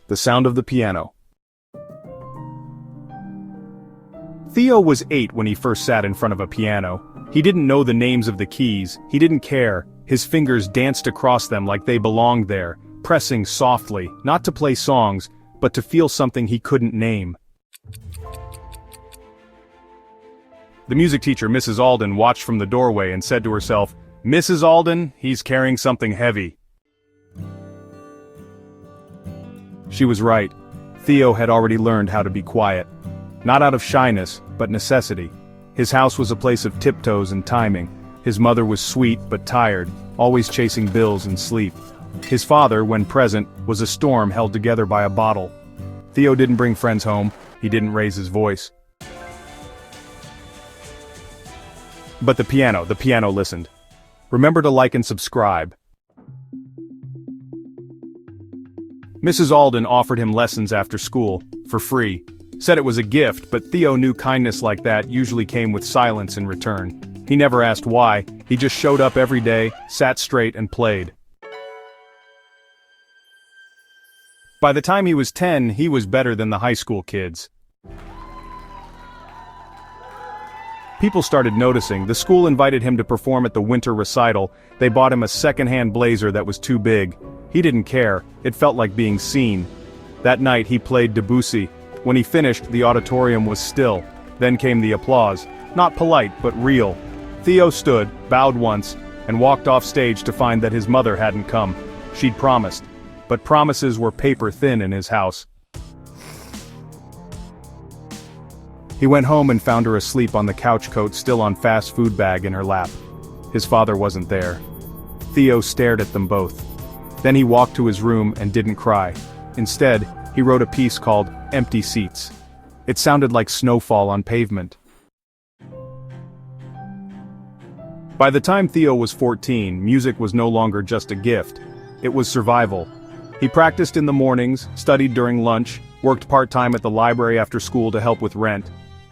The sound of the piano. Theo was 8 when he first sat in front of a piano. He didn't know the names of the keys, he didn't care. His fingers danced across them like they belonged there, pressing softly, not to play songs, but to feel something he couldn't name. The music teacher, Mrs. Alden, watched from the doorway and said to herself, "Mrs. Alden, he's carrying something heavy." She was right. Theo had already learned how to be quiet. Not out of shyness, but necessity. His house was a place of tiptoes and timing. His mother was sweet but tired, always chasing bills and sleep. His father, when present, was a storm held together by a bottle. Theo didn't bring friends home, he didn't raise his voice. But the piano listened. Remember to like and subscribe. Mrs. Alden offered him lessons after school, for free. Said it was a gift, but Theo knew kindness like that usually came with silence in return. He never asked why, he just showed up every day, sat straight and played. By the time he was 10, he was better than the high school kids. People started noticing. The school invited him to perform at the winter recital. They bought him a second-hand blazer that was too big. He didn't care, it felt like being seen. That night he played Debussy. When he finished, the auditorium was still. Then came the applause. Not polite, but real. Theo stood, bowed once, and walked off stage to find that his mother hadn't come. She'd promised. But promises were paper thin in his house. He went home and found her asleep on the couch coat, still on fast food bag in her lap. His father wasn't there. Theo stared at them both. Then he walked to his room and didn't cry. Instead, he wrote a piece called Empty Seats. It sounded like snowfall on pavement. By the time Theo was 14, music was no longer just a gift. It was survival. He practiced in the mornings, studied during lunch, worked part-time at the library after school to help with rent.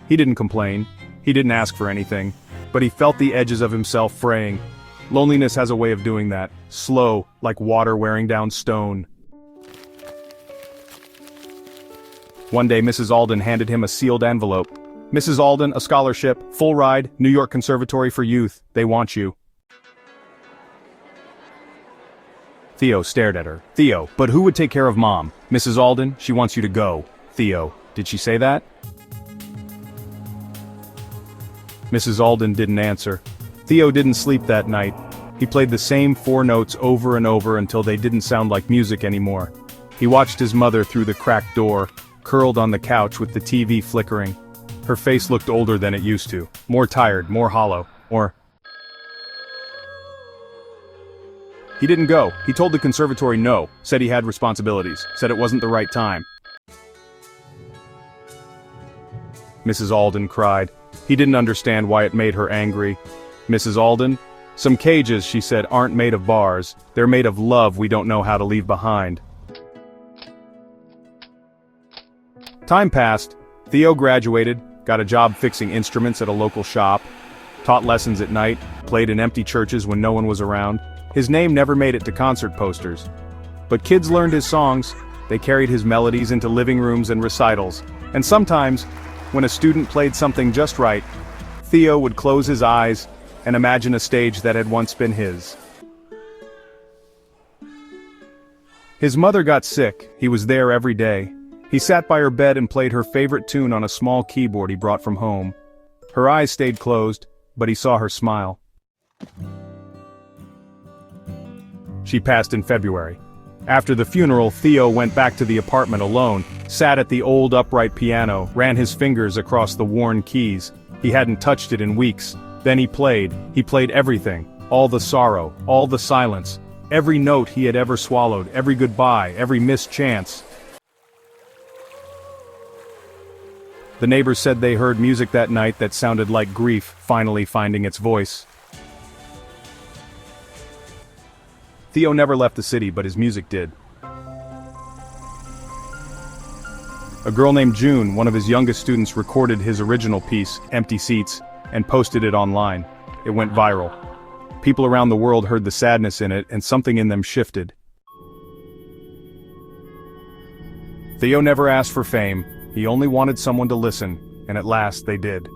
He didn't complain. He didn't ask for anything. But he felt the edges of himself fraying. Loneliness has a way of doing that. Slow, like water wearing down stone. One day Mrs. Alden handed him a sealed envelope. "Mrs. Alden, a scholarship, full ride, New York Conservatory for Youth. They want you." Theo stared at her. "Theo, but who would take care of Mom?" "Mrs. Alden, she wants you to go." "Theo, did she say that?" Mrs. Alden didn't answer. Theo didn't sleep that night. He played the same 4 notes over and over until they didn't sound like music anymore. He watched his mother through the cracked door, curled on the couch with the TV flickering. Her face looked older than it used to, more tired, more hollow, more... He didn't go. He told the conservatory no, said he had responsibilities, said it wasn't the right time. Mrs. Alden cried. He didn't understand why it made her angry. "Mrs. Alden, some cages," she said, "aren't made of bars. They're made of love we don't know how to leave behind." Time passed. Theo graduated, got a job fixing instruments at a local shop, taught lessons at night, played in empty churches when no one was around. His name never made it to concert posters. But kids learned his songs. They carried his melodies into living rooms and recitals. And sometimes, when a student played something just right, Theo would close his eyes and imagine a stage that had once been his. His mother got sick. He was there every day. He sat by her bed and played her favorite tune on a small keyboard he brought from home. Her eyes stayed closed, but he saw her smile. She passed in February. After the funeral, Theo went back to the apartment alone, sat at the old upright piano, ran his fingers across the worn keys. He hadn't touched it in weeks. Then he played everything, all the sorrow, all the silence, every note he had ever swallowed, every goodbye, every missed chance. The neighbors said they heard music that night that sounded like grief finally finding its voice. Theo never left the city, but his music did. A girl named June, one of his youngest students, recorded his original piece, Empty Seats, and posted it online. It went viral. People around the world heard the sadness in it, and something in them shifted. Theo never asked for fame, he only wanted someone to listen, and at last they did.